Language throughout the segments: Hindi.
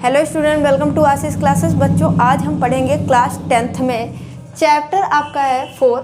Hello student, welcome to Ashish classes. बच्चों, आज हम पढ़ेंगे क्लास 10th में चैप्टर आपका है 4।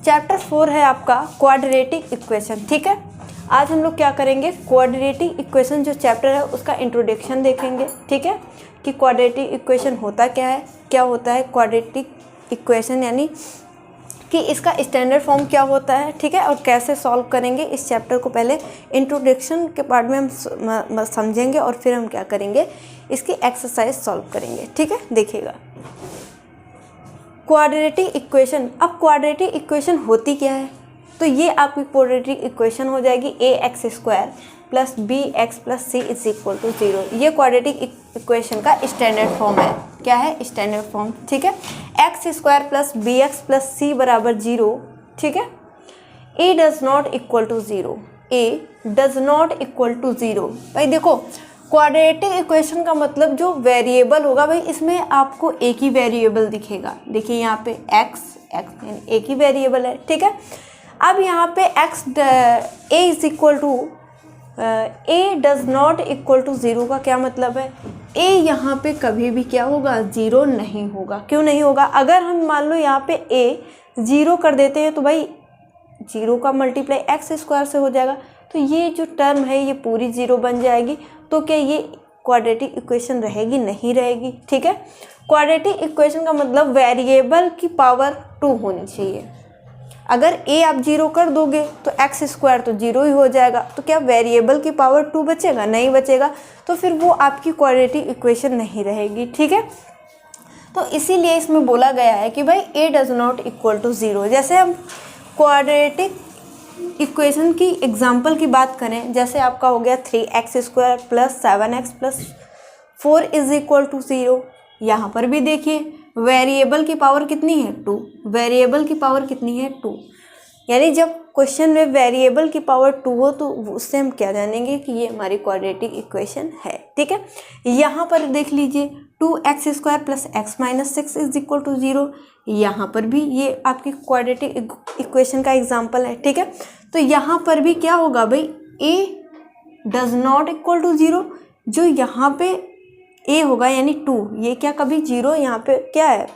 चैप्टर 4 है आपका क्वाड्रेटिक इक्वेशन। ठीक है, आज हम लोग क्या करेंगे, क्वाड्रेटिक इक्वेशन जो चैप्टर है उसका इंट्रोडक्शन देखेंगे। ठीक है, कि क्वाड्रेटिक इक्वेशन होता क्या है, क्या होता है क्वाड्रेटिक इक्वेशन, यानी कि इसका स्टैंडर्ड फॉर्म क्या होता है। ठीक है, और कैसे सॉल्व करेंगे इस चैप्टर को। पहले इंट्रोडक्शन के पार्ट में हम समझेंगे और फिर हम क्या करेंगे, इसकी एक्सरसाइज सॉल्व करेंगे। ठीक है, देखिएगा क्वाड्रेटिक इक्वेशन। अब क्वाड्रेटिक इक्वेशन होती क्या है, तो ये आपकी क्वाड्रेटिक इक्वेशन हो जाएगी ax² plus bx plus c is equal to 0। ये क्वाड्रेटिक इक्वेशन का स्टैंडर्ड फॉर्म है। क्या है स्टैंडर्ड फॉर्म? ठीक है, x² plus bx plus c बराबर 0। ठीक है, a does not equal to 0, a does not equal to 0। भाई देखो, क्वाड्रेटिक इक्वेशन का मतलब जो वेरिएबल होगा, भाई इसमें आपको एक ही वेरिएबल दिखेगा। देखिए यहाँ पे x एक ही वेरिएबल है। ठीक है, अब यहाँ पे a is equal to a does not equal to 0 का क्या मतलब है, a यहाँ पे कभी भी क्या होगा, 0 नहीं होगा। क्यों नहीं होगा? अगर हम मान लो यहाँ पे a 0 कर देते हैं तो भाई 0 का मल्टीप्लाई x² से हो जाएगा, तो ये जो टर्म है ये पूरी 0 बन जाएगी। तो क्या ये क्वाड्रेटिक इक्वेशन रहेगी? नहीं रहेगी। ठीक है, क्वाड्रेटिक इक्वेशन का मतलब वेरिएबल की पावर 2 होनी चाहिए। अगर a आप 0 कर दोगे तो x² तो 0 ही हो जाएगा, तो क्या वेरिएबल की पावर 2 बचेगा? नहीं बचेगा, तो फिर वो आपकी क्वाड्रेटिक इक्वेशन नहीं रहेगी। ठीक है, तो इसीलिए इसमें बोला गया है कि भाई a does not equal to 0। जैसे हम क्वाड्रेटिक इक्वेशन की एग्जाम्पल की बात करें, जैसे आपका हो गया 3x² plus 7x plus 4 is equal to 0। यहाँ पर भी देखिए वेरिएबल की पावर कितनी है, 2। वेरिएबल की पावर कितनी है, 2। यानी जब क्वेश्चन में वेरिएबल की पावर 2 हो तो उससे हम क्या जानेंगे कि ये हमारी क्वाड्रेटिक इक्वेशन है। ठीक है, यहाँ पर देख लीजिए 2x² plus x minus 6 is equal to 0। यहाँ पर भी ये आपकी क्वाड्रेटिक इक्वेशन का एग्जाम्पल है। ठीक है, तो यहाँ पर भी क्या होगा भाई, a does not equal to 0। जो यहाँ पे a होगा यानी 2, ये क्या कभी 0, यहाँ पे क्या है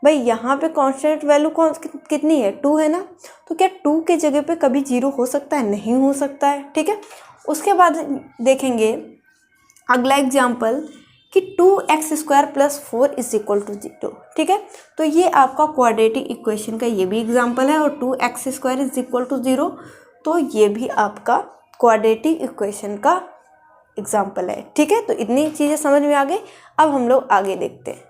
भाई, यहाँ पे कांस्टेंट वैल्यू कितनी है, 2 है ना, तो क्या 2 के जगह पे कभी 0 हो सकता है? नहीं हो सकता है। ठीक है, उसके बाद देखेंगे अगला एग्जाम्पल कि 2x² plus 4 is equal to 0। ठीक है, तो ये आपका क्वाड्रेटिक इक्वेशन का ये भी एग्जाम्पल है, और 2x² इज इक्वल टू 0, तो ये भी आपका क्वाड्रेटिक इक्वेशन का एग्जाम्पल है। ठीक है, तो इतनी चीज़ें समझ में आ गई। अब हम लोग आगे देखते हैं।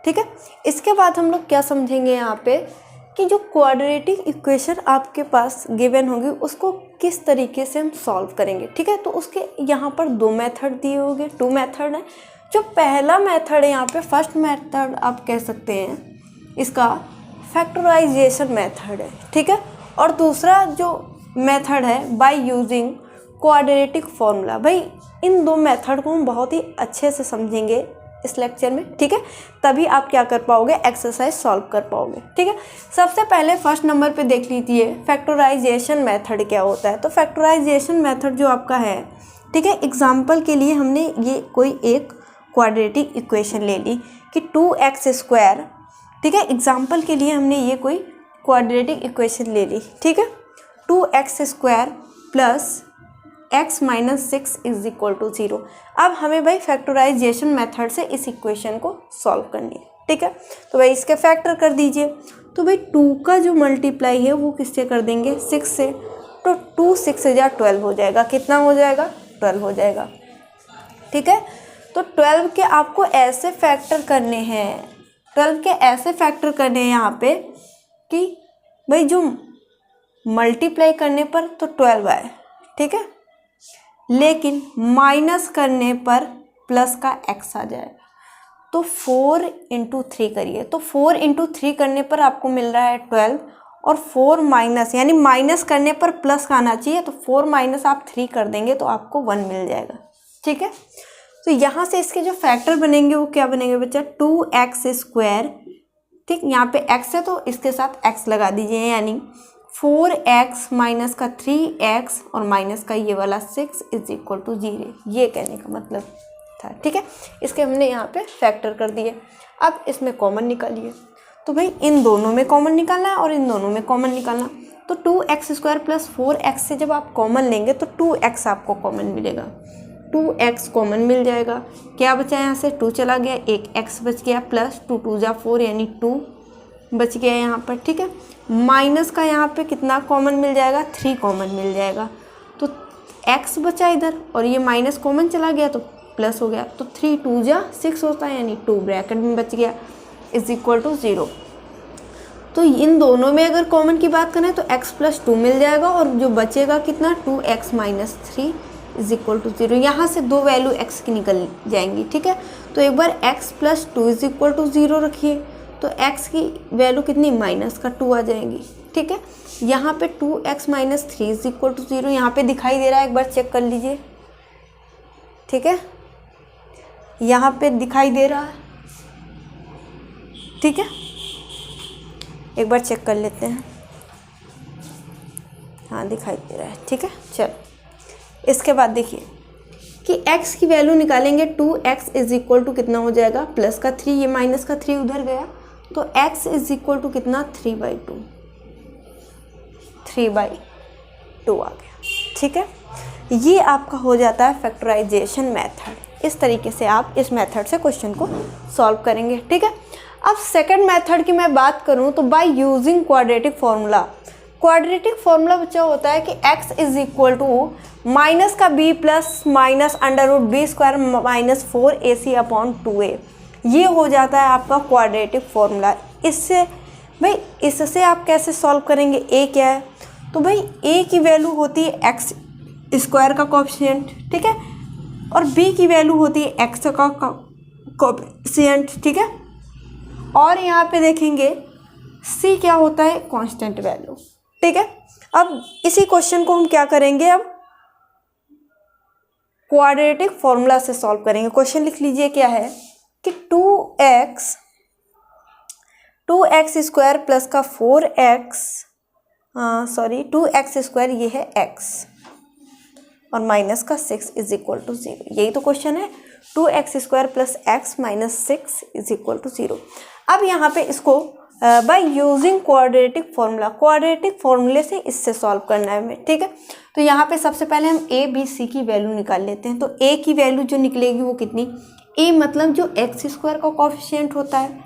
ठीक है, इसके बाद हम लोग क्या समझेंगे यहाँ पे कि जो क्वाड्रेटिक इक्वेशन आपके पास गिवन होगी उसको किस तरीके से हम सॉल्व करेंगे। ठीक है, तो उसके यहाँ पर 2 मेथड दिए होंगे, 2 मेथड है। जो पहला मेथड है यहाँ पे, फर्स्ट मेथड आप कह सकते हैं इसका फैक्टराइजेशन मेथड है। ठीक है, और दूसरा जो मेथड है बाय यूजिंग क्वाड्रेटिक फॉर्मूला। भाई इन 2 मेथड को हम बहुत ही अच्छे से समझेंगे इस लेक्चर में। ठीक है, तभी आप क्या कर पाओगे, एक्सरसाइज सॉल्व कर पाओगे। ठीक है, सबसे पहले फर्स्ट नंबर पे देख लीजिए फैक्टराइजेशन मेथड क्या होता है। तो फैक्टराइजेशन मेथड जो आपका है, ठीक है, एग्जांपल के लिए हमने ये कोई एक क्वाड्रेटिक इक्वेशन ले ली कि 2x²। ठीक है, एग्जांपल के लिए हमने ये कोई क्वाड्रेटिक इक्वेशन ले ली। ठीक है, 2x² plus x minus 6 is equal to 0। अब हमें भाई फैक्टराइजेशन मेथड से इस इक्वेशन को सॉल्व करनी है। ठीक है, तो भाई इसके फैक्टर कर दीजिए। तो भाई 2 का जो मल्टीप्लाई है वो किससे कर देंगे, 6 से, तो 2 6 से 12 हो जाएगा। कितना हो जाएगा, 12 हो जाएगा। ठीक है, तो 12 के आपको ऐसे फैक्टर करने हैं, 12 के ऐसे फैक्टर करने हैं यहाँ पे कि भाई जो मल्टीप्लाई करने पर तो 12 आए, ठीक है, लेकिन माइनस करने पर प्लस का x आ जाएगा। तो 4 × 3 करिए, तो 4 × 3 करने पर आपको मिल रहा है 12, और 4 माइनस यानी माइनस करने पर प्लस का आना चाहिए, तो 4 माइनस आप 3 कर देंगे तो आपको 1 मिल जाएगा। ठीक है, तो यहाँ से इसके जो फैक्टर बनेंगे वो क्या बनेंगे बच्चा, 2x²। ठीक, यहाँ पे x है तो इसके साथ x लगा दीजिए, यानी 4x माइनस का 3x और माइनस का ये वाला 6 इज इक्वल टू 0। ये कहने का मतलब था, ठीक है। इसके हमने यहाँ पे फैक्टर कर दिए। अब इसमें कॉमन निकालिए, तो भाई इन दोनों में कॉमन निकालना है और इन दोनों में कॉमन निकालना। तो 2x² + 4x से जब आप कॉमन लेंगे तो 2x आपको कॉमन मिलेगा, 2x कॉमन मिल जाएगा। क्या बचा यहाँ से, 2 चला गया, एक x बच गया, प्लस 2 2 जा 4 यानी 2 बच गया यहाँ पर, ठीक है। माइनस का यहाँ पे कितना कॉमन मिल जाएगा, 3 कॉमन मिल जाएगा। तो x बचा इधर और ये माइनस कॉमन चला गया तो प्लस हो गया, तो 3 2 जा 6 होता है यानी 2 ब्रैकेट में बच गया = 0। तो इन दोनों में अगर कॉमन की बात करें तो x + 2 मिल जाएगा और जो बचेगा कितना 2x - 3 = 0। यहाँ से दो वैल्यू x की निकल जाएंगी, ठीक है। तो एक बार x + 2 = 0 रखिए तो x की वैल्यू कितनी -2 आ जाएंगी, ठीक है। यहाँ पे 2x - 3 = 0 यहाँ पे दिखाई दे रहा है, एक बार चेक कर लीजिए, ठीक है। यहाँ पे दिखाई दे रहा है, ठीक है, एक बार चेक कर लेते हैं। हाँ दिखाई दे रहा है, ठीक है। चलो इसके बाद देखिए कि x की वैल्यू निकालेंगे, 2x = कितना हो जाएगा, प्लस का 3, ये माइनस का 3 उधर गया तो x = कितना 3/2, 3/2 आ गया, ठीक है। ये आपका हो जाता है फैक्टराइजेशन मेथड। इस तरीके से आप इस मेथड से क्वेश्चन को सॉल्व करेंगे, ठीक है। अब सेकंड मेथड की मैं बात करूं तो by using quadratic formula. Quadratic formula बच्चा होता है कि x = माइनस का b plus minus √b² - 4ac/2a। ये हो जाता है आपका क्वाड्रेटिक फार्मूला। इससे भाई इससे आप कैसे सॉल्व करेंगे, a क्या है, तो भाई a की वैल्यू होती है x² का कोएफिशिएंट, ठीक है, और b की वैल्यू होती है x का कोएफिशिएंट, ठीक है। और यहाँ पे देखेंगे c क्या होता है, कांस्टेंट वैल्यू, ठीक है। अब इसी क्वेश्चन को हम क्या करेंगे, अब क्वाड्रेटिक फॉर्मूला से सॉल्व करेंगे। क्वेश्चन लिख लीजिए क्या है कि 2x² प्लस का 4x 2x² ये है x और माइनस का 6 = 0। यही तो क्वेश्चन है, 2x² प्लस x माइनस 6 = 0। अब यहाँ पे इसको by using quadratic formula, quadratic फार्मूले से इससे सॉल्व करना है हमें, ठीक है। तो यहाँ पे सबसे पहले हम a b c की वैल्यू निकाल लेते हैं। तो a की वैल्यू जो निकलेगी वो कितनी, a मतलब जो x² का कोएफिशिएंट होता है,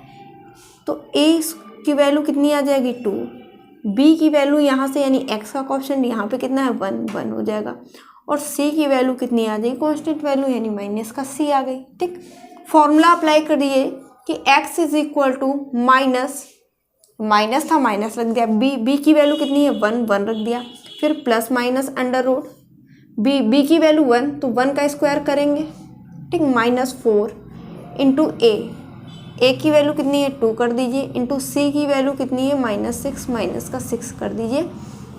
तो a की वैल्यू कितनी आ जाएगी 2, b की वैल्यू यहाँ से यानी x का कोएफिशिएंट यहाँ पे कितना है 1 हो जाएगा, और c की वैल्यू कितनी आ जाएगी, कांस्टेंट वैल्यू यानी माइनस का c आ गई, ठीक। फॉर्मूला अप्लाई करिए कि x = माइनस था माइनस रख दिया, b की वैल्यू कितनी है 1 रख दिया, फिर प्लस माइनस √ b की वैल्यू 1 तो 1 का स्क्वायर करेंगे, ठीक, -4 इंटू a की वैल्यू कितनी है 2 कर दीजिए, इंटू c की वैल्यू कितनी है -6 माइनस का 6 कर दीजिए,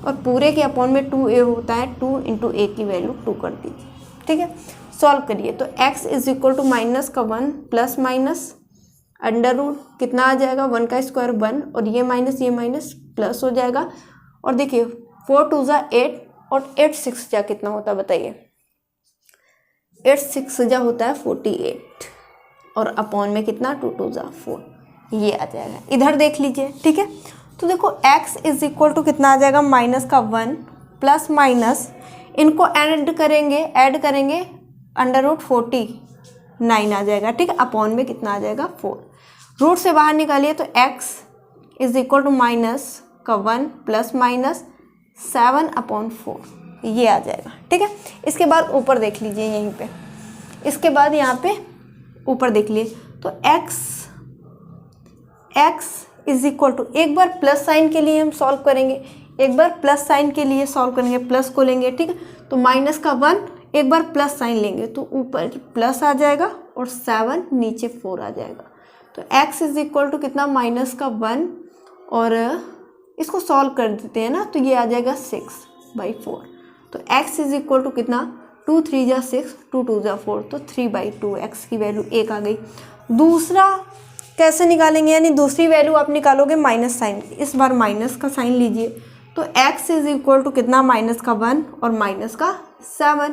और पूरे के अपॉन में 2a होता है, 2 इंटू a की वैल्यू 2 कर दीजिए, ठीक है। सॉल्व करिए तो x = माइनस का 1 प्लस माइनस √ कितना आ जाएगा 1 का स्क्वायर 1, और ये माइनस प्लस हो जाएगा, और देखिए 4 2 जा 8 और 8 6 जा कितना होता है बताइए, 8 6 जा होता है 48, और अपॉन में कितना 2 2 जा 4, ये आ जाएगा। इधर देख लीजिए, ठीक है। तो देखो x = कितना आ जाएगा माइनस का 1 प्लस माइनस, इनको ऐड करेंगे √49 आ जाएगा, ठीक है, अपॉन में कितना आ जाएगा 4, रूट से बाहर निकालिए तो x = माइनस का 1 प्लस माइनस 7/4 ये आ जाएगा, ठीक है। इसके बाद ऊपर देख लीजिए यहीं पे, इसके बाद यहाँ पे ऊपर देख लिए तो x = एक बार प्लस साइन के लिए हम सॉल्व करेंगे, एक बार प्लस साइन के लिए सॉल्व करेंगे, प्लस को लेंगे, ठीक है। तो माइनस का 1 एक बार प्लस साइन लेंगे तो ऊपर प्लस आ जाएगा और 7 नीचे 4 आ जाएगा। तो x = कितना माइनस का 1, और इसको सॉल्व कर देते हैं ना तो ये आ जाएगा 6/4। तो x = कितना 2 3 जा 6 2 2 जा 4, तो 3/2 x की वैल्यू 1 आ गई। दूसरा कैसे निकालेंगे, यानी दूसरी वैल्यू आप निकालोगे माइनस साइन, इस बार माइनस का साइन लीजिए, तो x = कितना माइनस का 1 और माइनस का 7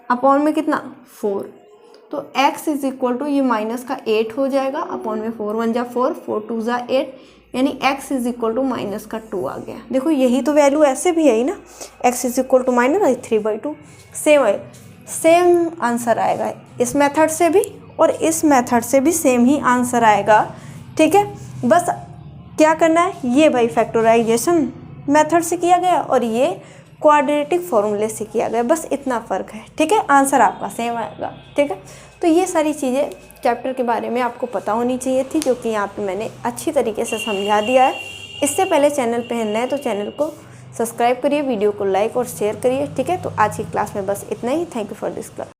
अपॉन में कितना 4, तो तो x इज इक्वल टू ये माइनस का 8 हो जाएगा अपॉन में 4 1 जा 4 4 2 जा 8, यानी x is equal to minus का 2 आ गया। देखो यही तो वैल्यू ऐसे भी है ही ना, x is equal to minus 3/2। Same है, सेम आंसर आएगा इस मेथड से भी और इस मेथड से भी सेम ही आंसर आएगा। ठीक है, बस क्या करना है, ये भाई फैक्टराइजेशन मेथड से किया गया और ये क्वाड्रेटिक फॉर्मूले से किया गया, बस इतना फ़र्क है। ठीक है, आंसर आपका सेम आएगा। ठीक है, तो ये सारी चीज़ें चैप्टर के बारे में आपको पता होनी चाहिए थी, जो कि यहाँ पे मैंने अच्छी तरीके से समझा दिया है। इससे पहले चैनल पे नए हैं तो चैनल को सब्सक्राइब करिए, वीडियो को लाइक और शेयर करिए। ठीक है, तो आज की क्लास में बस इतना ही। Thank you for this class.